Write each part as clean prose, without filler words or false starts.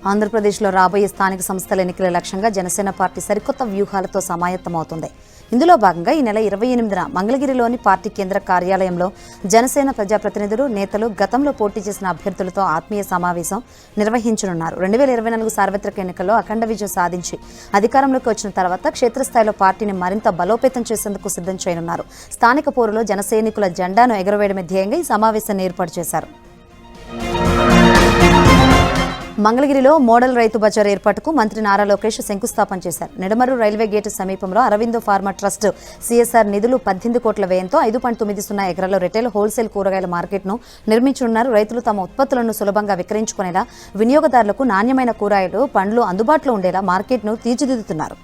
ఆంధ్రప్రదేశ్లో రాబోయే స్థానిక సంస్థల ఎన్నికల లక్ష్యంగా జనసేన పార్టీ సరికొత్త వ్యూహాలతో సమాయత్తమవుతుంది. ఇందులో భాగంగా ఈ నెల 28న మంగళగిరిలోని పార్టీ కేంద్ర కార్యాలయంలో జనసేన ప్రజాప్రతినిధులు, నేతలు గతంలో పోటీ చేసిన అభ్యర్థులతో ఆత్మీయ సమావేశం నిర్వహించనున్నారు. 2024 సార్వత్రిక ఎన్నికల్లో అఖండ విజయం సాధించి అధికారంలోకి వచ్చిన తర్వాత క్షేత్రస్థాయిలో పార్టీని మరింత బలోపేతం చేసేందుకు సిద్ధం చేయనున్నారు. స్థానిక పోరులో జనసైనికుల జెండాను ఎగురవేయడమే ధ్యేయంగా ఈ సమావేశాన్ని ఏర్పాటు చేశారు. మంగళగిరిలో మోడల్ రైతు బజార్ ఏర్పాటుకు మంత్రి నారా లోకేష్ శంకుస్థాపన చేశారు. నిడమర్రు రైల్వే గేటు సమీపంలో అరవిందో ఫార్మా ట్రస్ట్ సిఎస్ఆర్ నిధులు 18 కోట్ల వ్యయంతో 5.90 ఎకరాల్లో రిటైల్ హోల్సేల్ కూరగాయల మార్కెట్ను నిర్మించనున్నారు. రైతులు తమ ఉత్పత్తులను సులభంగా విక్రయించుకునేలా, వినియోగదారులకు నాణ్యమైన కూరగాయలు, పండ్లు అందుబాటులో ఉండేలా మార్కెట్ను తీర్చిదిద్దుతున్నారు.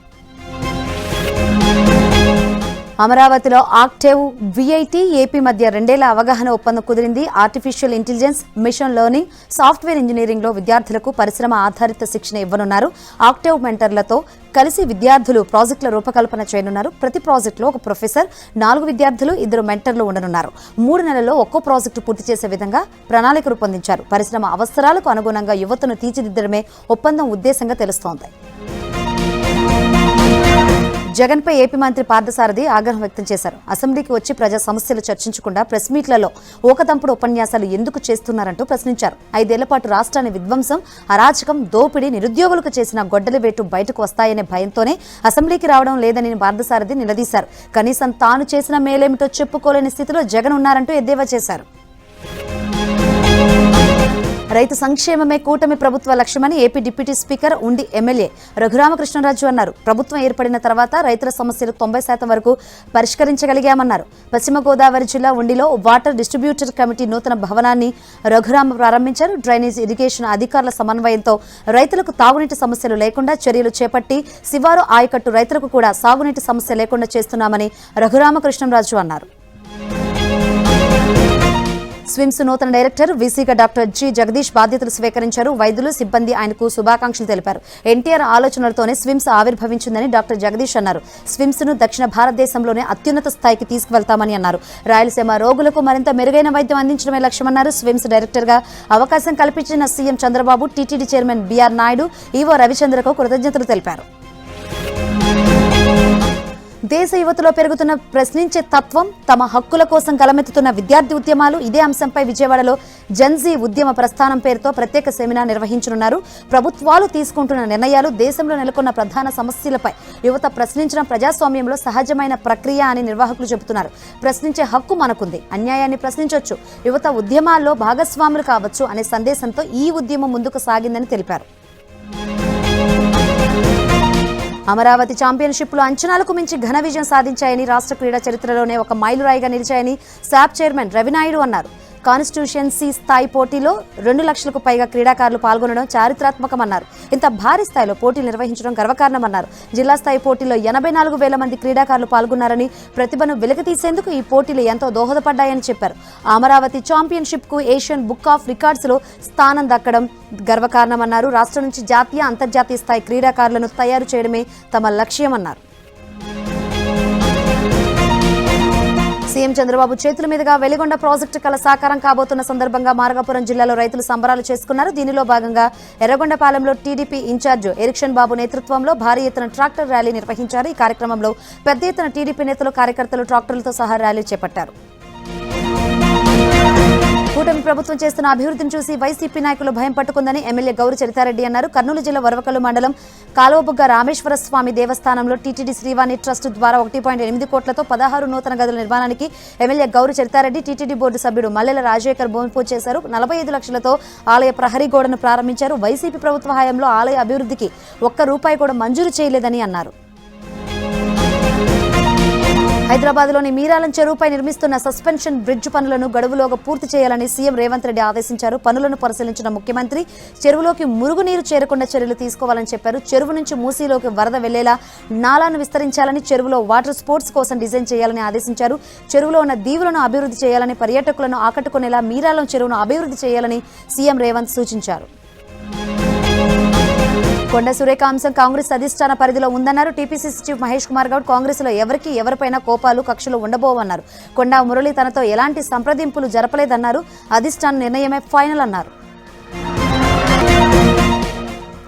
అమరావతిలో ఆక్టేవ్ విఐటి ఏపీ మధ్య 2 ఏళ్ల అవగాహన ఒప్పందం కుదిరింది. Artificial intelligence, machine learning, software ఇంజనీరింగ్లో విద్యార్థులకు పరిశ్రమ ఆధారిత శిక్షణ ఇవ్వనున్నారు. ఆక్టేవ్ మెంటర్లతో కలిసి విద్యార్థులు ప్రాజెక్టుల రూపకల్పన చేయనున్నారు. ప్రతి ప్రాజెక్టులో ఒక ప్రొఫెసర్, 4 విద్యార్థులు, 2 మెంటర్లు ఉండనున్నారు. 3 నెలల్లో ఒక్కో ప్రాజెక్టు పూర్తి చేసే విధంగా ప్రణాళిక రూపొందించారు. పరిశ్రమ అవసరాలకు అనుగుణంగా యువతను తీర్చిదిద్దడమే ఒప్పందం ఉద్దేశంగా తెలుస్తోంది. జగన్పై ఏపీ మంత్రి పార్థసారథి ఆగ్రహం వ్యక్తం చేశారు. అసెంబ్లీకి వచ్చి ప్రజా సమస్యలు చర్చించకుండా ప్రెస్ మీట్లలో ఊకదంపుడు ఉపన్యాసాలు ఎందుకు చేస్తున్నారంటూ ప్రశ్నించారు. 5 ఏళ్ల పాటు రాష్ట్రాన్ని విధ్వంసం, అరాచకం, దోపిడీ, నిరుద్యోగులకు చేసిన గొడ్డలి వేటు బయటకు వస్తాయనే భయంతోనే అసెంబ్లీకి రావడం లేదని పార్థసారథి నిలదీశారు. కనీసం తాను చేసిన మేలేమిటో చెప్పుకోలేని స్థితిలో జగన్ ఉన్నారంటూ ఎద్దేవా చేశారు. రైతు సంక్షేమమే కూటమి ప్రభుత్వ లక్ష్యమని ఏపీ డిప్యూటీ స్పీకర్, ఉండి ఎమ్మెల్యే రఘురామకృష్ణరాజు అన్నారు. ప్రభుత్వం ఏర్పడిన తర్వాత రైతుల సమస్యలు 90% వరకు పరిష్కరించగలిగామన్నారు. పశ్చిమ గోదావరి జిల్లా ఉండిలో వాటర్ డిస్ట్రిబ్యూటర్ కమిటీ నూతన భవనాన్ని రఘురామ ప్రారంభించారు. డ్రైనేజ్, ఇరిగేషన్ అధికారుల సమన్వయంతో రైతులకు తాగునీటి సమస్యలు లేకుండా చర్యలు చేపట్టి శివారు ఆయకట్టు రైతులకు కూడా సాగునీటి సమస్య లేకుండా చేస్తున్నామని రఘురామకృష్ణరాజు అన్నారు. స్విమ్స్ నూతన డైరెక్టర్ వీసీగా డాక్టర్ జి జగదీష్ బాధ్యతలు స్వీకరించారు. వైద్యులు, సిబ్బంది ఆయనకు శుభాకాంక్షలు తెలిపారు. ఎన్టీఆర్ ఆలోచనలతోనే స్విమ్స్ ఆవిర్భవించిందని డాక్టర్ జగదీష్ అన్నారు. స్విమ్స్ ను దక్షిణ భారతదేశంలోనే అత్యున్నత స్థాయికి తీసుకువెళ్తామని అన్నారు. రాయలసీమ రోగులకు మరింత మెరుగైన వైద్యం అందించడమే లక్ష్యమన్నారు. స్విమ్స్ డైరెక్టర్ గా అవకాశం కల్పించిన CM Chandrababu, TTD chairman BR Naidu, EO రవిచంద్రకు కృతజ్ఞతలు తెలిపారు. దేశ యువతలో పెరుగుతున్న ప్రశ్నించే తత్వం, తమ హక్కుల కోసం గలమెత్తుతున్న విద్యార్థి ఉద్యమాలు, ఇదే అంశంపై విజయవాడలో జన్జీ ఉద్యమ ప్రస్థానం పేరుతో ప్రత్యేక సెమినార్ నిర్వహించనున్నారు. ప్రభుత్వాలు తీసుకుంటున్న నిర్ణయాలు, దేశంలో నెలకొన్న ప్రధాన సమస్యలపై యువత ప్రశ్నించడం ప్రజాస్వామ్యంలో సహజమైన ప్రక్రియ అని నిర్వాహకులు చెబుతున్నారు. ప్రశ్నించే హక్కు మనకుంది, అన్యాయాన్ని ప్రశ్నించవచ్చు, యువత ఉద్యమాల్లో భాగస్వాములు కావచ్చు అనే సందేశంతో ఈ ఉద్యమం ముందుకు సాగిందని తెలిపారు. అమరావతి ఛాంపియన్షిప్లో అంచనాలకు మించి ఘన విజయం సాధించాయని, రాష్ట్ర క్రీడా చరిత్రలోనే ఒక మైలురాయిగా నిలిచాయని శాప్ చైర్మన్ రవినాయుడు అన్నారు. కాన్స్టిట్యూషన్సీ స్థాయి పోటీలో 2 లక్షలకు పైగా క్రీడాకారులు పాల్గొనడం చారిత్రాత్మకమన్నారు. ఇంత భారీ స్థాయిలో పోటీలు నిర్వహించడం గర్వకారణమన్నారు. జిల్లా స్థాయి పోటీల్లో 84,000 మంది క్రీడాకారులు పాల్గొన్నారని, ప్రతిభను వెలికితీసేందుకు ఈ పోటీలు ఎంతో దోహదపడ్డాయని చెప్పారు. అమరావతి ఛాంపియన్షిప్ కు ఏషియన్ బుక్ ఆఫ్ రికార్డ్స్ లో స్థానం దక్కడం గర్వకారణమన్నారు. రాష్ట్రం నుంచి జాతీయ, అంతర్జాతీయ స్థాయి క్రీడాకారులను తయారు చేయడమే తమ లక్ష్యమన్నారు. సీఎం చంద్రబాబు చేతుల మీదుగా వెలిగొండ ప్రాజెక్టు కల సాకారం కాబోతున్న సందర్భంగా మార్గాపురం జిల్లాలో రైతులు సంబరాలు చేసుకున్నారు. దీనిలో భాగంగా ఎర్రగొండపాలెంలో టీడీపీ ఇన్ఛార్జ్ ఎరిక్షన్ బాబు నేతృత్వంలో భారీ ఎత్తున ట్రాక్టర్ ర్యాలీ నిర్వహించారు. ఈ కార్యక్రమంలో పెద్ద ఎత్తున టీడీపీ నేతలు, కార్యకర్తలు ట్రాక్టర్లతో సహా ర్యాలీ చేపట్టారు. కూటమి ప్రభుత్వం చేస్తున్న అభివృద్ధిని చూసి వైసీపీ నాయకులు భయం పట్టుకుందని ఎమ్మెల్యే గౌరు చరితారెడ్డి అన్నారు. కర్నూలు జిల్లా వరవకల్లు మండలం కాలువబుగ్గ రామేశ్వర స్వామి దేవస్థానంలో టీటీడీ శ్రీవాణి ట్రస్ట్ ద్వారా 1.8 కోట్లతో 16 నూతన గదుల నిర్మాణానికి MLA Gowru Charitha Reddy, TTD board సభ్యుడు మల్లెల రాజశేఖర్ భూమి పూజ చేశారు. 45 లక్షలతో ఆలయ ప్రహరీ గోడను ప్రారంభించారు. వైసీపీ ప్రభుత్వ హయాంలో ఆలయ అభివృద్ధికి ₹1 కూడా మంజూరు చేయలేదని అన్నారు. హైదరాబాద్లోని మీరాలం చెరువుపై నిర్మిస్తున్న సస్పెన్షన్ బ్రిడ్జ్ పనులను గడువులోగా పూర్తి చేయాలని సీఎం రేవంత్ రెడ్డి ఆదేశించారు. పనులను పరిశీలించిన ముఖ్యమంత్రి చెరువులోకి మురుగునీరు చేరకుండా చర్యలు తీసుకోవాలని చెప్పారు. చెరువు నుంచి మూసీలోకి వరద వెళ్లేలా నాలాను విస్తరించాలని, చెరువులో వాటర్ స్పోర్ట్స్ కోసం డిజైన్ చేయాలని ఆదేశించారు. చెరువులో ఉన్న దీవులను అభివృద్ధి చేయాలని, పర్యాటకులను ఆకట్టుకునేలా మీరాలం చెరువును అభివృద్ధి చేయాలని సీఎం రేవంత్ సూచించారు. కొండ సురేఖ అంశం కాంగ్రెస్ అధిష్టాన పరిధిలో ఉందన్నారు. టీపీసీసీ చీఫ్ మహేష్ కుమార్ గౌడ్ కాంగ్రెస్లో ఎవరిపైనా కోపాలు, కక్షలు ఉండబోవన్నారు. కొండా మురళి తనతో ఎలాంటి సంప్రదింపులు జరపలేదన్నారు. అధిష్టాన నిర్ణయమే ఫైనల్ అన్నారు.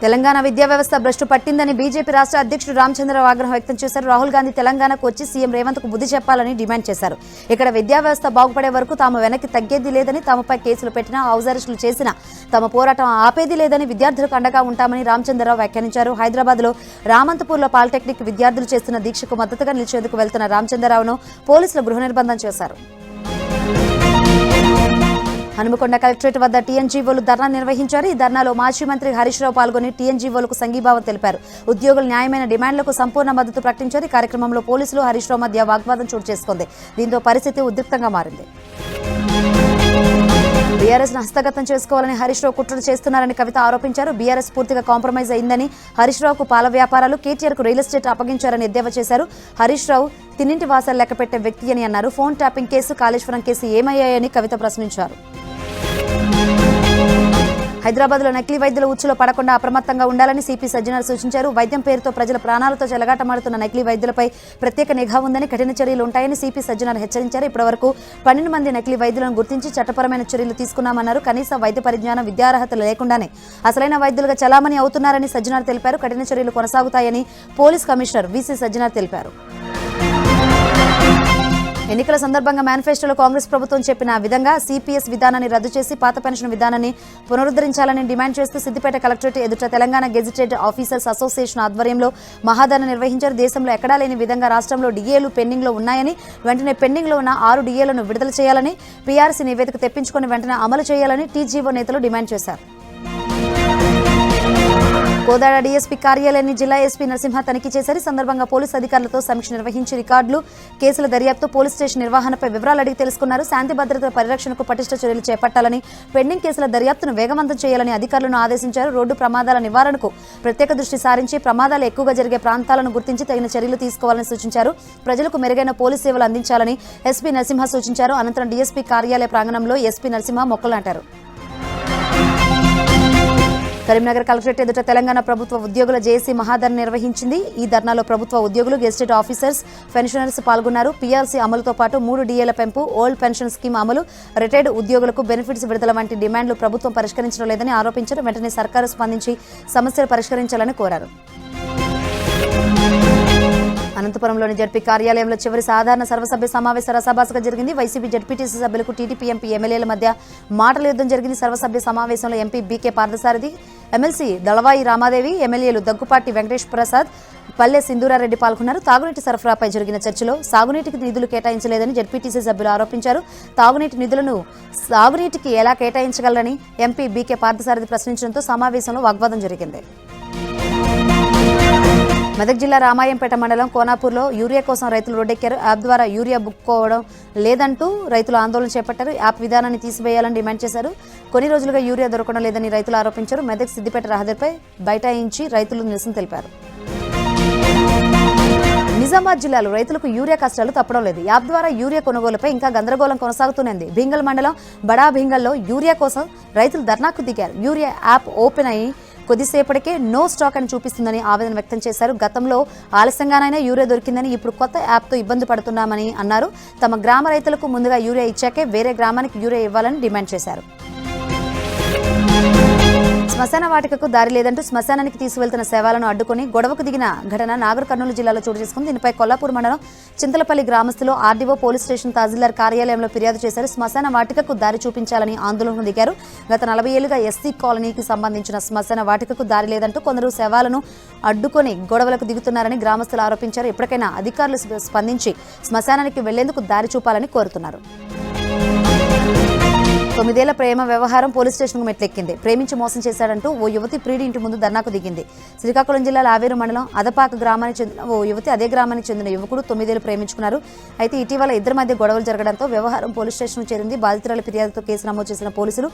తెలంగాణ విద్యా వ్యవస్థ భ్రష్టు పట్టిందని బీజేపీ రాష్ట్ర అధ్యక్షుడు రామచంద్రరావు ఆగ్రహం వ్యక్తం చేశారు. రాహుల్ గాంధీ తెలంగాణకు వచ్చి సీఎం రేవంత్ కు బుద్ధి చెప్పాలని డిమాండ్ చేశారు. ఇక్కడ విద్యా వ్యవస్థ బాగుపడే వరకు తాము వెనక్కి తగ్గేది లేదని, తమపై కేసులు పెట్టినా, హౌస్ అరెస్టులు చేసినా తమ పోరాటం ఆపేది లేదని, విద్యార్థులకు అండగా ఉంటామని రామచంద్రరావు వ్యాఖ్యానించారు. హైదరాబాద్ లో రామంతపూర్లో పాలిటెక్నిక్ విద్యార్థులు చేస్తున్న దీక్షకు మద్దతుగా నిలిచేందుకు వెళ్తున్న రామచంద్రరావును పోలీసులు గృహ నిర్బంధం చేశారు. హనుమకొండ కలెక్టరేట్ వద్ద టీఎన్జీఓలు ధర్నా నిర్వహించారు. ఈ ధర్నాలో మాజీ మంత్రి హరీష్ రావు పాల్గొని టీఎన్జీఓలకు సంఘీభావం తెలిపారు. ఉద్యోగుల న్యాయమైన డిమాండ్లకు సంపూర్ణ మద్దతు ప్రకటించారు. ఈ కార్యక్రమంలో పోలీసులు, హరీష్ రావు మధ్య వాగ్వాదం చోటు చేసుకుంది. దీంతో పరిస్థితి ఉద్రిక్తంగా మారింది. బీఆర్ఎస్ ను హస్తగతం చేసుకోవాలని హరీష్ రావు కుట్రలు చేస్తున్నారని కవిత ఆరోపించారు. బీఆర్ఎస్ పూర్తిగా కాంప్రమైజ్ అయిందని, హరీష్ రావుకు పాల వ్యాపారాలు, కేటీఆర్ కు రియల్ ఎస్టేట్ అప్పగించారని ఎద్దేవా చేశారు. హరీష్ రావు తిన్నింటి వాసాలు లెక్కపెట్టే వ్యక్తి అని అన్నారు. Phone tapping case, Kaleshwaram case ఏమయ్యాయని కవిత ప్రశ్నించారు. హైదరాబాద్లో నకిలీ వైద్యుల ఉచ్చులో పడకుండా అప్రమత్తంగా ఉండాలని సిపి సజ్జనార్ సూచించారు. వైద్యం పేరుతో ప్రజల ప్రాణాలతో చెలగాటమాడుతున్న నకిలీ వైద్యులపై ప్రత్యేక నిఘా ఉందని, కఠిన చర్యలు ఉంటాయని సిపి సజ్జనార్ హెచ్చరించారు. ఇప్పటివరకు 12 మంది నకిలీ వైద్యులను గుర్తించి చట్టపరమైన చర్యలు తీసుకున్నామన్నారు. కనీస వైద్య పరిజ్ఞానం, విద్యార్హతలు లేకుండానే అసలైన వైద్యులుగా చలామణి అవుతున్నారని సజ్జనార్ తెలిపారు. కఠిన చర్యలు కొనసాగుతాయని పోలీస్ కమిషనర్ విసి సజ్జనార్ తెలిపారు. ఎన్నికల సందర్భంగా మేనిఫెస్టోలో కాంగ్రెస్ ప్రభుత్వం చెప్పిన విధంగా సిపిఎస్ విధానాన్ని రద్దు చేసి పాత పెన్షన్ విధానాన్ని పునరుద్ధరించాలని డిమాండ్ చేస్తూ సిద్దిపేట కలెక్టరేట్ ఎదుట తెలంగాణ గెజిటెడ్ ఆఫీసర్స్ అసోసియేషన్ ఆధ్వర్యంలో మహాధరణ నిర్వహించారు. దేశంలో ఎక్కడా లేని విధంగా రాష్ట్రంలో డిఏలు పెండింగ్ లో ఉన్నాయని, వెంటనే పెండింగ్ లో ఉన్న 6 డిఏలను విడుదల చేయాలని, పీఆర్సీ నివేదిక తెప్పించుకుని వెంటనే అమలు చేయాలని టీజీఓ నేతలు డిమాండ్ చేశారు. కోదాడ డీఎస్పీ కార్యాలయాన్ని జిల్లా ఎస్పీ నరసింహ తనిఖీ చేశారు. ఈ సందర్భంగా పోలీసు అధికారులతో సమీక్ష నిర్వహించి రికార్డులు, కేసుల దర్యాప్తు, పోలీస్ స్టేషన్ నిర్వహణపై వివరాలు అడిగి తెలుసుకున్నారు. శాంతి భద్రతల పరిరక్షణకు పటిష్ట చర్యలు చేపట్టాలని, పెండింగ్ కేసుల దర్యాప్తును వేగవంతం చేయాలని అధికారులను ఆదేశించారు. రోడ్డు ప్రమాదాల నివారణకు ప్రత్యేక దృష్టి సారించి ప్రమాదాలు ఎక్కువగా జరిగే ప్రాంతాలను గుర్తించి తగిన చర్యలు తీసుకోవాలని సూచించారు. ప్రజలకు మెరుగైన పోలీసు సేవలు అందించాలని ఎస్పీ నరసింహ సూచించారు. అనంతరం డీఎస్పీ కార్యాలయ ప్రాంగణంలో ఎస్పీ నరసింహ మొక్కలు నాటారు. కరీంనగర్ కలెక్టరేట్ ఎదుట తెలంగాణ ప్రభుత్వ ఉద్యోగుల జేఏసీ మహాధరణ నిర్వహించింది. ఈ ధర్నాలో ప్రభుత్వ ఉద్యోగులు, గెజిటెడ్ ఆఫీసర్స్, పెన్షనర్స్ పాల్గొన్నారు. పీఆర్సీ అమలుతో పాటు 3 డిఏల పెంపు, ఓల్డ్ పెన్షన్ స్కీమ్ అమలు, రిటైర్డ్ ఉద్యోగులకు బెనిఫిట్స్ విడుదల వంటి డిమాండ్లు ప్రభుత్వం పరిష్కరించడం లేదని ఆరోపించారు. వెంటనే సర్కారు స్పందించి సమస్యలు పరిష్కరించాలని కోరారు. అనంతపురంలోని జడ్పీ కార్యాలయంలో చివరి సాధారణ సర్వసభ్య సమావేశం రసాభాసగా జరిగింది. వైసీపీ జడ్పీటీసీ సభ్యులకు టీడీపీ ఎంపీ ఎమ్మెల్యేల మధ్య మాటల యుద్ధం జరిగింది. సర్వసభ్య సమావేశంలో ఎంపీ బీకే పార్థసారథి, ఎమ్మెల్సీ దళవాయి రామాదేవి, ఎమ్మెల్యేలు దగ్గుపాటి వెంకటేష్ ప్రసాద్, పల్లె సింధూరారెడ్డి పాల్గొన్నారు. తాగునీటి సరఫరాపై జరిగిన చర్చలో సాగునీటికి నిధులు కేటాయించలేదని జడ్పీటీసీ సభ్యులు ఆరోపించారు. తాగునీటి నిధులను సాగునీటికి ఎలా కేటాయించగలరని ఎంపీ బీకే పార్థసారథి ప్రశ్నించడంతో సమావేశంలో వాగ్వాదం జరిగింది. మెదక్ జిల్లా రామాయంపేట మండలం కోనాపూర్లో యూరియా కోసం రైతులు రోడ్డెక్కారు. యాప్ ద్వారా యూరియా బుక్కోవడం లేదంటూ రైతులు ఆందోళన చేపట్టారు. యాప్ విధానాన్ని తీసివేయాలని డిమాండ్ చేశారు. కొన్ని రోజులుగా యూరియా దొరకడం లేదని రైతులు ఆరోపించారు. మెదక్ సిద్దిపేట రహదారిపై బైఠాయించి రైతులు నిరసన తెలిపారు. నిజామాబాద్ జిల్లాలో రైతులకు యూరియా కష్టాలు తప్పడం లేదు. యాప్ ద్వారా యూరియా కొనుగోలుపై ఇంకా గందరగోళం కొనసాగుతూనే భీంగల్ మండలం బడా భీంగల్లో యూరియా కోసం రైతులు ధర్నాకు దిగారు. యూరియా యాప్ ఓపెన్ అయ్యి కొద్దిసేపటికే నో స్టాక్ అని చూపిస్తుందని ఆవేదన వ్యక్తం చేశారు. గతంలో ఆలస్యంగానైనా యూరియా దొరికిందని, ఇప్పుడు కొత్త యాప్తో ఇబ్బంది పడుతున్నామని అన్నారు. తమ గ్రామ రైతులకు ముందుగా యూరియా ఇచ్చాకే వేరే గ్రామానికి యూరియా ఇవ్వాలని డిమాండ్ చేశారు. శ్మశాన వాటికకు దారి లేదంటూ శ్మశానానికి తీసుకువెళ్తున్న శవాలను అడ్డుకుని గొడవకు దిగిన ఘటన నాగర్ కర్నూలు జిల్లాలో చోటు చేసుకుంది. దీనిపై కొల్లాపూర్ మండలం చింతలపల్లి గ్రామస్తులు ఆర్డీఓ పోలీస్ స్టేషన్ తహసీల్దార్ కార్యాలయంలో ఫిర్యాదు చేశారు. శ్మశాన వాటికకు దారి చూపించాలని ఆందోళనకు దిగారు. గత 40 ఏళ్లుగా ఎస్సీ కాలనీకి సంబంధించిన శ్మశాన వాటికకు దారి లేదంటూ కొందరు శవాలను అడ్డుకొని గొడవలకు దిగుతున్నారని గ్రామస్తులు ఆరోపించారు. ఎప్పటికైనా అధికారులు స్పందించి శ్మశానానికి వెళ్లేందుకు దారి చూపాలని కోరుతున్నారు. 9 ఏళ్ల ప్రేమ వ్యవహారం పోలీస్ స్టేషన్కు మెట్లెక్కింది. ప్రేమించి మోసం చేశాడంటూ ఓ యువతి ప్రియుడి ఇంటి ముందు ధర్నాకు దిగింది. శ్రీకాకుళం జిల్లా లావేరు మండలం అదపాక గ్రామానికి చెందిన ఓ యువతి అదే గ్రామానికి చెందిన యువకుడు 9 ఏళ్లు ప్రేమించుకున్నారు. అయితే ఇటీవల ఇద్దరి మధ్య గొడవలు జరగడంతో వ్యవహారం పోలీస్ స్టేషన్కు చేరింది. బాధితురాలి ఫిర్యాదుతో కేసు నమోదు చేసిన పోలీసులు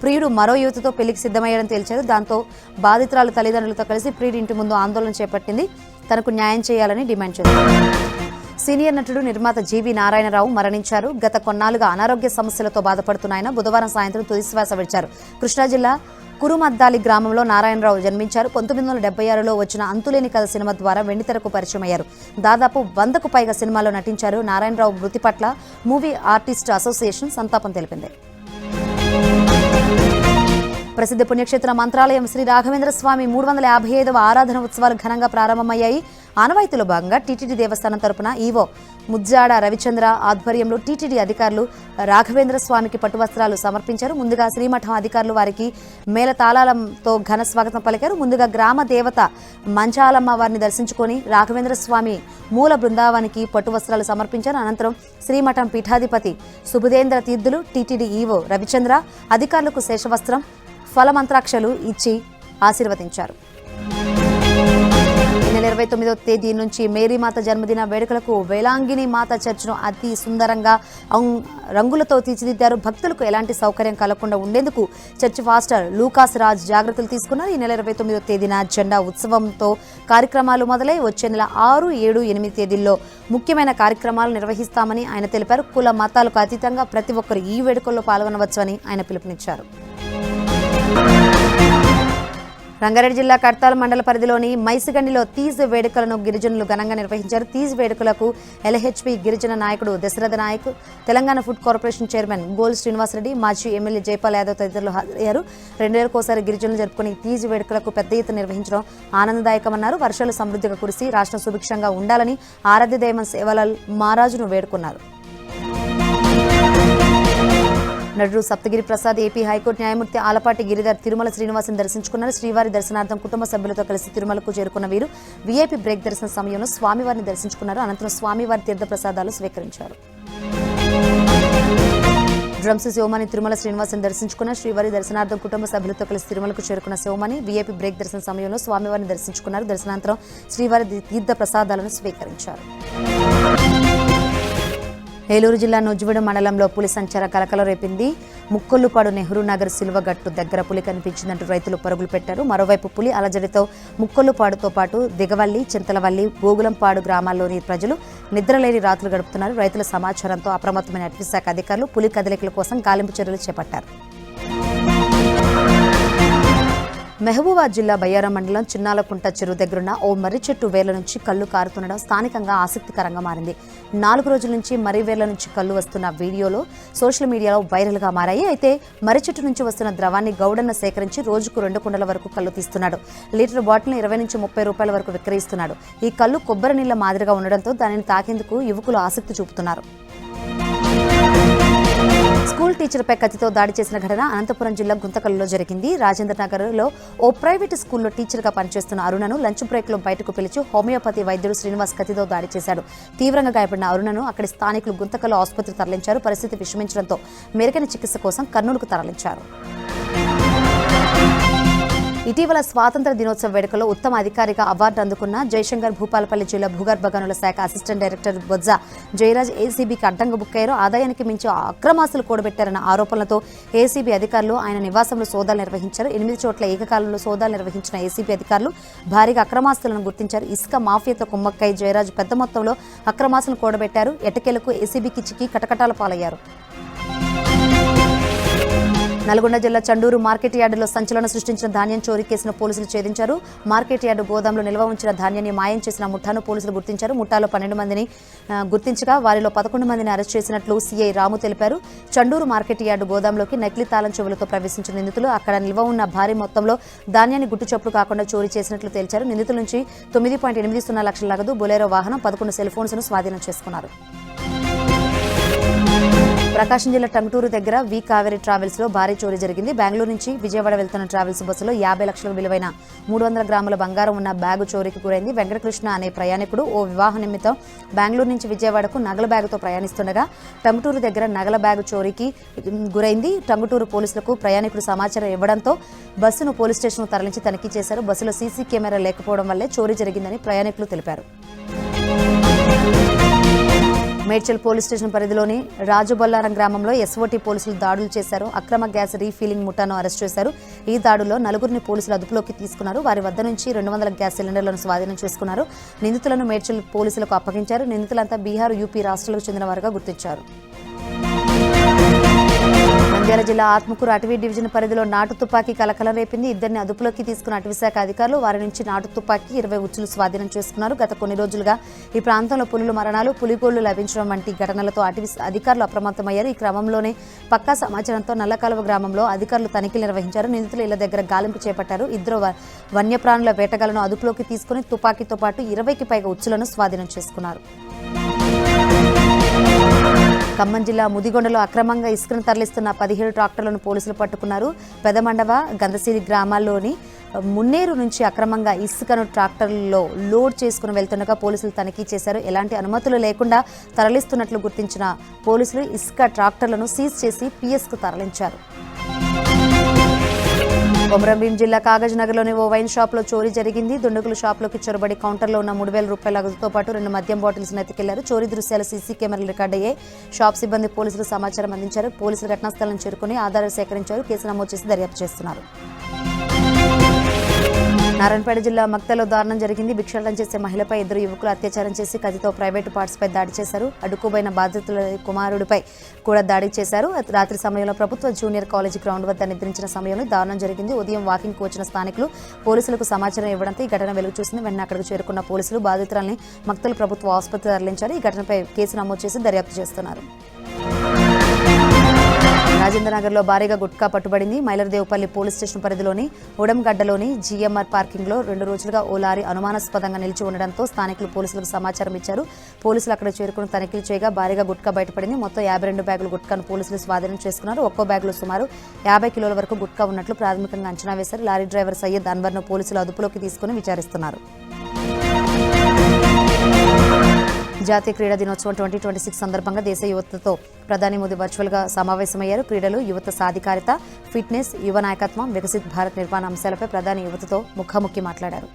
ప్రియుడు మరో యువతితో పెళ్లికి సిద్ధమయ్యాడని తేల్చారు. దాంతో బాధితురాలు తల్లిదండ్రులతో కలిసి ప్రియుడి ఇంటి ముందు ఆందోళన చేపట్టింది. తనకు న్యాయం చేయాలని డిమాండ్ చేశారు. సీనియర్ నటుడు, నిర్మాత జీవి నారాయణరావు మరణించారు. గత కొన్నాళ్లుగా అనారోగ్య సమస్యలతో బాధపడుతున్న ఆయన బుధవారం సాయంత్రం తుదిశ్వాస విడిచారు. కృష్ణా జిల్లా కురుమద్దాలి గ్రామంలో నారాయణరావు జన్మించారు. 1976లో వచ్చిన అంతులేని కథ సినిమా ద్వారా వెండితెరకు పరిచయం అయ్యారు. దాదాపు 100కు పైగా సినిమాల్లో నటించారు. నారాయణరావు మృతి పట్ల మూవీ ఆర్టిస్ట్ అసోసియేషన్ సంతాపం తెలిపింది. ప్రసిద్ధ పుణ్యక్షేత్ర మంత్రాలయం శ్రీ రాఘవేంద్ర స్వామి 355వ ఆరాధన ఉత్సవాలు ఘనంగా ప్రారంభమయ్యాయి. ఆనవాయితీలో భాగంగా టీటీడీ దేవస్థానం తరపున ఈవో ముజ్జాడ రవిచంద్ర ఆధ్వర్యంలో టీటీడీ అధికారులు రాఘవేంద్ర స్వామికి పట్టు వస్త్రాలు సమర్పించారు. ముందుగా శ్రీమఠం అధికారులు వారికి మేళతాళాలతో ఘన స్వాగతం పలికారు. ముందుగా గ్రామ దేవత మంచాలమ్మ వారిని దర్శించుకొని రాఘవేంద్ర స్వామి మూల బృందావానికి పట్టు వస్త్రాలు సమర్పించారు. అనంతరం శ్రీమఠం పీఠాధిపతి సుబుధేంద్ర తీర్థులు టీటీడీ ఈవో రవిచంద్ర అధికారులకు శేషవస్త్రం ఫలమంత్రాక్షలు ఇచ్చి ఆశీర్వదించారు. ఈ నెల 29వ తేదీ నుంచి మేరీమాత జన్మదిన వేడుకలకు వేలాంగిని మాత చర్చ్ను అతి సుందరంగా రంగులతో తీర్చిదిద్దారు. భక్తులకు ఎలాంటి సౌకర్యం కలగకుండా ఉండేందుకు చర్చ్ ఫాస్టర్ లూకాస్ రాజ్ జాగ్రత్తలు తీసుకున్నారు. ఈ నెల 29వ తేదీన జెండా ఉత్సవంతో కార్యక్రమాలు మొదలై వచ్చే నెల 6, 7, 8 తేదీల్లో ముఖ్యమైన కార్యక్రమాలు నిర్వహిస్తామని ఆయన తెలిపారు. కుల మతాలకు అతీతంగా ప్రతి ఒక్కరు ఈ వేడుకల్లో పాల్గొనవచ్చని ఆయన పిలుపునిచ్చారు. రంగారెడ్డి జిల్లా కడ్తాల్ మండల పరిధిలోని మైసిగండిలో తీజ్ వేడుకలను గిరిజనులు ఘనంగా నిర్వహించారు. తీజ్ వేడుకలకు ఎల్హెచ్పి గిరిజన నాయకుడు Dasaratha Nayak, Telangana food corporation chairman Gol Srinivasa Reddy, మాజీ ఎమ్మెల్యే జైపాల్ యాదవ్ తదితరులు హాజరయ్యారు. 2 ఏళ్లకోసారి గిరిజనులు జరుపుకుని తీజ్ వేడుకలకు పెద్ద ఎత్తున నిర్వహించడం ఆనందదాయకమన్నారు. వర్షాలు సమృద్ధిగా కురిసి రాష్ట్రం సుభిక్షంగా ఉండాలని ఆరాధ్య దైవం సేవలాల్ మహారాజును వేడుకున్నారు. నటుడు సప్తగిరి ప్రసాద్ ఏపీ హైకోర్టు న్యాయమూర్తి ఆలపాటి గిరిధర్ తిరుమల శ్రీనివాసుని దర్శించుకున్నారు. శ్రీవారి దర్శనార్థం కుటుంబ సభ్యులతో కలిసి తిరుమలకు చేరుకున్న వీరు వీఐపీ బ్రేక్ దర్శన సమయంలో స్వామివారిని దర్శించుకున్నారు. అనంతరం స్వామివారి తీర్థ ప్రసాదాలు స్వీకరించారు. డ్రమ్స్ శివమణి తిరుమల శ్రీనివాసుని దర్శించుకున్న శ్రీవారి దర్శనార్థం కుటుంబ సభ్యులతో కలిసి తిరుమలకు చేరుకున్న శివమణి వీఐపీ బ్రేక్ దర్శన సమయంలో స్వామివారిని దర్శించుకున్నారు. దర్శనానంతరం శ్రీవారి తీర్థ ప్రసాదాలను స్వీకరించారు. ఏలూరు జిల్లా నొజ్జివీడు మండలంలో పులి సంచార కలకలం రేపింది. ముక్కొల్లుపాడు నెహ్రూ నగర్ సిల్వగట్టు దగ్గర పులి కనిపించిందంటూ రైతులు పరుగులు పెట్టారు. మరోవైపు పులి అలజడితో ముక్కొల్లుపాడుతో పాటు దిగవల్లి, చింతలవల్లి, గోగులంపాడు గ్రామాల్లోని ప్రజలు నిద్రలేని రాత్రులు గడుపుతున్నారు. రైతుల సమాచారంతో అప్రమత్తమైన అటవీశాఖ అధికారులు పులి కదలికల కోసం గాలింపు చర్యలు చేపట్టారు. మహబూబాద్ జిల్లా బయ్యారం మండలం చిన్నాలకుంట చెరువు దగ్గరున్న ఓ మర్రి చెట్టు వేర్ల నుంచి కళ్ళు కారుతుండడం స్థానికంగా ఆసక్తికరంగా మారింది. 4 రోజుల నుంచి మర్రి వేర్ల నుంచి కళ్ళు వస్తున్న వీడియోలో సోషల్ మీడియాలో వైరల్గా మారాయి. అయితే మర్రి చెట్టు నుంచి వస్తున్న ద్రవాన్ని గౌడన్న సేకరించి రోజుకు 2 కుండల వరకు కళ్ళు తీస్తున్నాడు. లీటర్ బాటిల్ని 20 నుంచి 30 రూపాయల వరకు విక్రయిస్తున్నాడు. ఈ కళ్ళు కొబ్బరి నీళ్ల మాదిరిగా ఉండడంతో దానిని తాకేందుకు యువకులు ఆసక్తి చూపుతున్నారు. స్కూల్ టీచర్పై కత్తితో దాడి చేసిన ఘటన అనంతపురం జిల్లా గుంతకల్లో జరిగింది. రాజేంద్ర నగర్లో ఓ ప్రైవేటు స్కూల్లో టీచర్గా పనిచేస్తున్న అరుణను లంచ్ బ్రేక్లో బయటకు పిలిచి హోమియోపతి వైద్యుడు శ్రీనివాస్ కత్తితో దాడి చేశాడు. తీవ్రంగా గాయపడిన అరుణను అక్కడి స్థానికులు గుంతకల్లో ఆసుపత్రికి తరలించారు. పరిస్థితి విషమించడంతో మెరుగైన చికిత్స కోసం కర్నూలుకు తరలించారు. ఇటీవల స్వాతంత్ర దినోత్సవ వేడుకలో ఉత్తమ అధికారిగా అవార్డు అందుకున్న జయశంకర్ భూపాలపల్లి జిల్లా భూగర్భ గనుల శాఖ అసిస్టెంట్ డైరెక్టర్ బొజ్జ జయరాజ్ ఏసీబీకి అడ్డంగా బుక్కయ్యారు. ఆదాయానికి మించి అక్రమాస్తులు కూడబెట్టారన్న ఆరోపణలతో ఏసీబీ అధికారులు ఆయన నివాసంలో సోదాలు నిర్వహించారు. 8 చోట్ల ఏకకాలంలో సోదాలు నిర్వహించిన ఏసీబీ అధికారులు భారీగా అక్రమాస్తులను గుర్తించారు. ఇసుక మాఫియాతో కుమ్మక్కై జయరాజ్ పెద్ద మొత్తంలో అక్రమాస్తులను కూడబెట్టారు. ఎట్టకేలకు ఏసీబీకి చిక్కి కటకటాల పాలయ్యారు. నల్గొండ జిల్లా చండూరు మార్కెట్ యార్డులో సంచలనం సృష్టించిన ధాన్యం చోరీ కేసును పోలీసులు ఛేదించారు. మార్కెట్ యార్డు గోదాంలో నిల్వ ఉంచిన ధాన్యాన్ని మాయం చేసిన ముఠాను పోలీసులు గుర్తించారు. ముఠాలో 12 మందిని గుర్తించగా వారిలో 11 మందిని అరెస్ట్ చేసినట్లు సీఐ రాము తెలిపారు. చండూరు మార్కెట్ యార్డు గోదాంలోకి నకిలీ తాళం చెవులతో ప్రవేశించిన నిందితులు అక్కడ నిల్వ ఉన్న భారీ మొత్తంలో ధాన్యాన్ని గుట్టుచప్పుడు కాకుండా చోరీ చేసినట్లు తేల్చారు. నిందితుల నుంచి 9.80 లక్షల నగదు, బొలెరో వాహనం, 11 సెల్ ఫోన్స్ను స్వాధీనం చేసుకున్నారు. ప్రకాశం జిల్లా టంగుటూరు దగ్గర వి కావేరీ ట్రావెల్స్ లో భారీ చోరీ జరిగింది. బెంగళూరు నుంచి విజయవాడ వెళ్తున్న ట్రావెల్స్ బస్సులో 50 లక్షల విలువైన 300 గ్రాముల బంగారం ఉన్న బ్యాగు చోరీకి గురైంది. వెంకటకృష్ణ అనే ప్రయాణికుడు ఓ వివాహ నిమిత్తం బెంగళూరు నుంచి విజయవాడకు నగల బ్యాగుతో ప్రయాణిస్తుండగా టంగుటూరు దగ్గర నగల బ్యాగు చోరీకి గురైంది. టంగుటూరు పోలీసులకు ప్రయాణికుడు సమాచారం ఇవ్వడంతో బస్సును పోలీస్ స్టేషన్కు తరలించి తనిఖీ చేశారు. బస్సులో సీసీ కెమెరా లేకపోవడం వల్లే చోరీ జరిగిందని ప్రయాణికులు తెలిపారు. మేడ్చల్ పోలీస్ స్టేషన్ పరిధిలోని రాజుబొల్లారం గ్రామంలో ఎస్ఓటీ పోలీసులు దాడులు చేశారు. అక్రమ గ్యాస్ రీఫిల్లింగ్ ముఠాను అరెస్ట్ చేశారు. ఈ దాడుల్లో 4 పోలీసులు అదుపులోకి తీసుకున్నారు. వారి వద్ద నుంచి 200 గ్యాస్ సిలిండర్లను స్వాధీనం చేసుకున్నారు. నిందితులను మేడ్చల్ పోలీసులకు అప్పగించారు. నిందితులంతా బీహార్, యూపీ రాష్ట్రాలకు చెందిన వారుగా గుర్తించారు. నంద్యాల జిల్లా ఆత్మకూరు అటవీ డివిజన్ పరిధిలో నాటు తుపాకీ కలకలం రేపింది. ఇద్దరిని అదుపులోకి తీసుకున్న అటవీశాఖ అధికారులు వారి నుంచి నాటు తుపాకీ 20 ఉచ్చులు స్వాధీనం చేసుకున్నారు. గత కొన్ని రోజులుగా ఈ ప్రాంతంలో పులుల మరణాలు, పులిగోళ్లు లభించడం వంటి ఘటనలతో అటవీ అధికారులు అప్రమత్తమయ్యారు. ఈ క్రమంలోనే పక్కా సమాచారంతో నల్లకాలువ గ్రామంలో అధికారులు తనిఖీలు నిర్వహించారు. నిందితులు ఇళ్ల దగ్గర గాలింపు చేపట్టారు. ఇద్దరు వన్యప్రాణుల వేటగాళ్లను అదుపులోకి తీసుకుని తుపాకీతో పాటు 20కి పైగా ఉచ్చులను స్వాధీనం చేసుకున్నారు. ఖమ్మం జిల్లా ముదిగొండలో అక్రమంగా ఇసుకను తరలిస్తున్న 17 ట్రాక్టర్లను పోలీసులు పట్టుకున్నారు. పెదమండవ, గంధసిరి గ్రామాల్లోని మున్నేరు నుంచి అక్రమంగా ఇసుకను ట్రాక్టర్లలో లోడ్ చేసుకుని వెళ్తుండగా పోలీసులు తనిఖీ చేశారు. ఎలాంటి అనుమతులు లేకుండా తరలిస్తున్నట్లు గుర్తించిన పోలీసులు ఇసుక ట్రాక్టర్లను సీజ్ చేసి పిఎస్కు తరలించారు. కొమరంభీం జిల్లా కాగజ్ నగర్లోని ఓ వైన్ షాప్లో చోరీ జరిగింది. దుండగులు షాప్లోకి చొరబడి కౌంటర్లో ఉన్న 3,000 రూపాయల నగదుతో పాటు 2 మద్యం బాటిల్స్ ఎత్తుకెళ్లారు. చోరీ దృశ్యాలు సీసీ కెమెరాలు రికార్డయ్యాయి. షాప్ సిబ్బంది పోలీసులు సమాచారం అందించారు. పోలీసులు ఘటనాస్థలం చేరుకుని ఆధారాలు సేకరించారు. కేసు నమోదు చేసి దర్యాప్తు చేస్తున్నారు. నారాయణపేట జిల్లా మక్తలో దారుణం జరిగింది. భిక్షాటన చేసే మహిళపై 2 యువకులు అత్యాచారం చేసి కత్తితో ప్రైవేటు పార్ట్స్పై దాడి చేశారు. అడ్డుకోబోయిన బాధితుల కుమారుడిపై కూడా దాడి చేశారు. రాత్రి సమయంలో ప్రభుత్వ జూనియర్ కాలేజీ గ్రౌండ్ వద్ద నిద్రించిన సమయంలో దారుణం జరిగింది. ఉదయం వాకింగ్కు వచ్చిన స్థానికులు పోలీసులకు సమాచారం ఇవ్వడంతో ఈ ఘటన వెలుగు చూసింది. వెంటనే అక్కడికి చేరుకున్న పోలీసులు బాధితురాల్ని మక్తల్ ప్రభుత్వ ఆసుపత్రి తరలించారు. ఈ ఘటనపై కేసు నమోదు చేసి దర్యాప్తు చేస్తున్నారు. రాజేంద్రనగర్లో భారీగా గుట్కా పట్టుబడింది. మైలర్దేవపల్లి పోలీస్ స్టేషన్ పరిధిలోని ఉడంగడ్డలోని జీఎంఆర్ పార్కింగ్లో 2 రోజులుగా ఓ లారీ అనుమానాస్పదంగా నిలిచి ఉండడంతో స్థానికులు పోలీసులకు సమాచారం ఇచ్చారు. పోలీసులు అక్కడ చేరుకుని తనిఖీలు చేయగా భారీగా గుట్కా బయటపడింది. మొత్తం 52 బ్యాగులు గుట్కాను పోలీసులు స్వాధీనం చేసుకున్నారు. ఒక్కో బ్యాగులో సుమారు 50 కిలోల వరకు గుట్కా ఉన్నట్లు ప్రాథమికంగా అంచనా వేశారు. లారీ డ్రైవర్ సయ్యద్ అన్వర్ను పోలీసులు అదుపులోకి తీసుకుని విచారిస్తున్నారు. జాతీయ క్రీడా దినోత్సవం 2026 సందర్భంగా దేశ యువతతో ప్రధాని మోదీ వర్చువల్గా సమావేశమయ్యారు. క్రీడలు, యువత సాధికారిత, ఫిట్నెస్, యువ నాయకత్వం, వికసిత్ భారత్ నిర్మాణ అంశాలపై ప్రధాని యువతతో ముఖాముఖి మాట్లాడారు.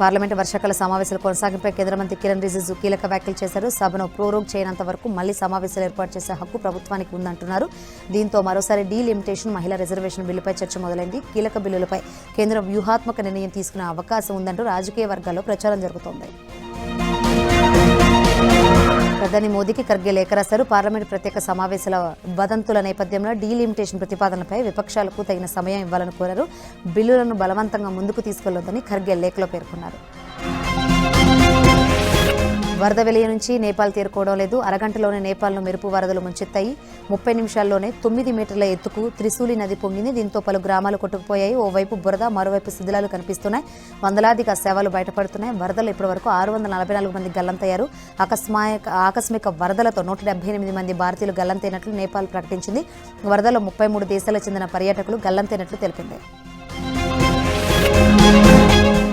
పార్లమెంటు వర్షాకాల సమావేశాల కొనసాగింపై కేంద్ర మంత్రి కిరణ్ రిజిజు కీలక వ్యాఖ్యలు చేశారు. సభను ప్రోరోగ్ చేయనంత వరకు మళ్లీ సమావేశాలు ఏర్పాటు చేసే హక్కు ప్రభుత్వానికి ఉందంటున్నారు. దీంతో మరోసారి డీలిమిటేషన్, మహిళా రిజర్వేషన్ బిల్లుపై చర్చ మొదలైంది. కీలక బిల్లులపై కేంద్రం వ్యూహాత్మక నిర్ణయం తీసుకునే అవకాశం ఉందంటూ రాజకీయ వర్గాల్లో ప్రచారం జరుగుతోంది. ప్రధాని మోదీకి ఖర్గే లేఖ రాశారు. పార్లమెంటు ప్రత్యేక సమావేశాల వదంతుల నేపథ్యంలో డీలిమిటేషన్ ప్రతిపాదనలపై విపక్షాలకు తగిన సమయం ఇవ్వాలని కోరారు. బిల్లులను బలవంతంగా ముందుకు తీసుకెళ్లొద్దని ఖర్గే లేఖలో పేర్కొన్నారు. వరద వెలియ నుంచి నేపాల్ తేరుకోవడం లేదు. అరగంటలోనే నేపాల్ను మెరుపు వరదలు ముంచెత్తాయి. 30 నిమిషాల్లోనే 9 మీటర్ల ఎత్తుకు త్రిశూలి నది పొంగింది. దీంతో పలు గ్రామాలు కొట్టుకుపోయాయి. ఓవైపు బురద, మరోవైపు శిథిలాలు కనిపిస్తున్నాయి. వందలాదిగా శవాలు బయటపడుతున్నాయి. వరదలు ఇప్పటివరకు 644 మంది గల్లంతయ్యారు. ఆకస్మిక వరదలతో 178 మంది భారతీయులు గల్లంతైనట్లు నేపాల్ ప్రకటించింది. వరదలో 33 దేశాలకు చెందిన పర్యాటకులు గల్లంతైనట్లు తెలిపింది.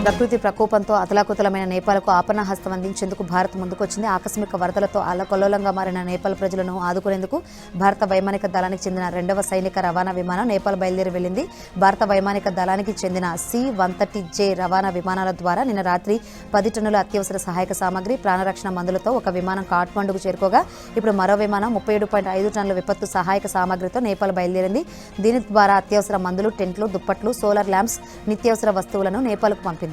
ప్రకృతి ప్రకోపంతో అతలాకుతలమైన నేపాల్కు ఆపన్న హస్తం అందించేందుకు భారత్ ముందుకొచ్చింది. ఆకస్మిక వరదలతో అల్లకల్లోలంగా మారిన నేపాల్ ప్రజలను ఆదుకునేందుకు భారత వైమానిక దళానికి చెందిన 2వ సైనిక రవాణా విమానం నేపాల్ బయలుదేరి వెళ్లింది. భారత వైమానిక దళానికి చెందిన C-130J రవాణా విమానాల ద్వారా నిన్న రాత్రి 10 టన్నుల అత్యవసర సహాయక సామగ్రి, ప్రాణరక్షణ మందులతో ఒక విమానం కాఠ్మండుకు చేరుకోగా ఇప్పుడు మరో విమానం 37.5 టన్నుల విపత్తు సహాయక సామగ్రితో నేపాల్ బయలుదేరింది. దీని ద్వారా అత్యవసర మందులు, టెంట్లు, దుప్పట్లు, సోలార్ ల్యాంప్స్, నిత్యావసర వస్తువులను నేపాల్కు పంపింది.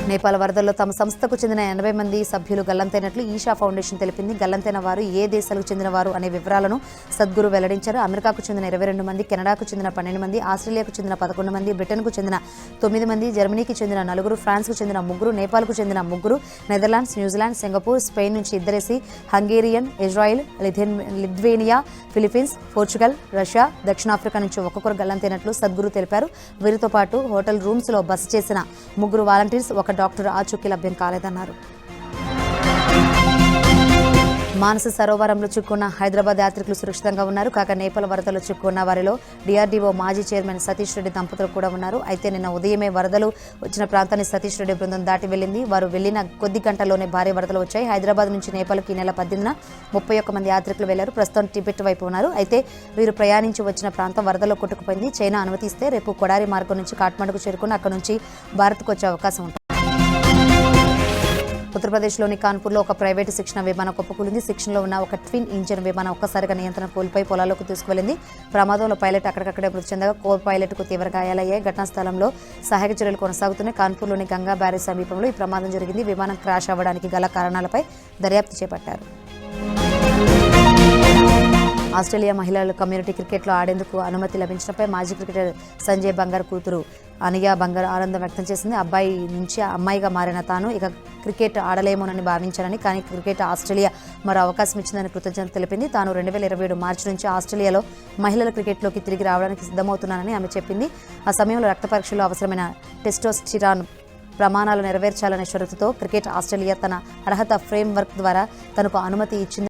నేపాల్ వరదల్లో తమ సంస్థకు చెందిన 80 మంది సభ్యులు గల్లంతైనట్లు ఈషా ఫౌండేషన్ తెలిపింది. గల్లంతైన వారు ఏ దేశాలకు చెందిన వారు అనే వివరాలను సద్గురు వెల్లడించారు. అమెరికాకు చెందిన 22 మంది, కెనడాకు చెందిన 12 మంది, ఆస్ట్రేలియాకు చెందిన 11 మంది, బ్రిటన్కు చెందిన 9 మంది, జర్మనీకి చెందిన 4, ఫ్రాన్స్కు చెందిన 3, నేపాల్కు చెందిన 3, నెదర్లాండ్స్, న్యూజిలాండ్, సింగపూర్, స్పెయిన్ నుంచి 2, Hungarian, Israel, Lithuania, Philippines, Portugal, Russia, దక్షిణాఫ్రికా నుంచి ఒక్కొక్కరు గల్లంతైనట్లు సద్గురు తెలిపారు. వీరితో పాటు హోటల్ రూమ్స్లో బస చేసిన 3 వాలంటీర్స్, ఒక డాక్టర్ ఆచూకీ లభ్యం కాలేదన్నారు. మానస సరోవరంలో చిక్కున్న హైదరాబాద్ యాత్రికులు సురక్షితంగా ఉన్నారు. కాగా నేపాల్ వరదలు చిక్కున్న వారిలో DRDO మాజీ చైర్మన్ సతీష్ రెడ్డి దంపతులు కూడా ఉన్నారు. అయితే నిన్న ఉదయమే వరదలు వచ్చిన ప్రాంతాన్ని సతీష్ రెడ్డి బృందం దాటి వెళ్లింది. వారు వెళ్లిన కొద్ది గంటల్లోనే భారీ వరదలు వచ్చాయి. హైదరాబాద్ నుంచి నేపాల్కి ఈ నెల 18న 31 మంది యాత్రికులు వెళ్లారు. ప్రస్తుతం టిబెట్ వైపు ఉన్నారు. అయితే వీరు ప్రయాణించి వచ్చిన ప్రాంతం వరదల్లో కొట్టుకుపోయింది. చైనా అనుమతిస్తే రేపు కొడారి మార్గం నుంచి కాఠ్మండుకు చేరుకుని అక్కడి నుంచి భారత్కు వచ్చే అవకాశం ఉంటుంది. ఉత్తరప్రదేశ్లోని కాన్పూర్లో ఒక ప్రైవేటు శిక్షణ విమానం కుప్పకూలింది. శిక్షణలో ఉన్న ఒక ట్విన్ ఇంజిన్ విమానం ఒక్కసారిగా నియంత్రణ కోల్పోయి పొలాల్లోకి తీసుకువెళ్లింది. ప్రమాదంలో పైలట్ అక్కడికక్కడే మృతి చెందగా కో పైలట్కు తీవ్ర గాయాలయ్యాయి. ఘటనా స్థలంలో సహాయక చర్యలు కొనసాగుతున్నాయి. కాన్పూర్లోని గంగా బ్యారేజ్ సమీపంలో ఈ ప్రమాదం జరిగింది. విమానం క్రాష్ అవ్వడానికి గల కారణాలపై దర్యాప్తు చేపట్టారు. ఆస్ట్రేలియా మహిళల కమ్యూనిటీ క్రికెట్లో ఆడేందుకు అనుమతి లభించడంపై మాజీ క్రికెటర్ సంజయ్ బంగార్ కూతురు అనియా బంగార్ ఆనందం వ్యక్తం చేసింది. అబ్బాయి నుంచి అమ్మాయిగా మారిన తాను ఇక క్రికెట్ ఆడలేమోనని భావించానని, కానీ క్రికెట్ ఆస్ట్రేలియా మరో అవకాశం ఇచ్చిందని కృతజ్ఞత తెలిపింది. తాను 2027 మార్చి నుంచి ఆస్ట్రేలియాలో మహిళల క్రికెట్లోకి తిరిగి రావడానికి సిద్ధమవుతున్నానని ఆమె చెప్పింది. ఆ సమయంలో రక్త పరీక్షలో అవసరమైన టెస్టోస్టిరాన్ ప్రమాణాలు నెరవేర్చాలనే షరతుతో క్రికెట్ ఆస్ట్రేలియా తన అర్హత ఫ్రేమ్వర్క్ ద్వారా తనకు అనుమతి ఇచ్చింది.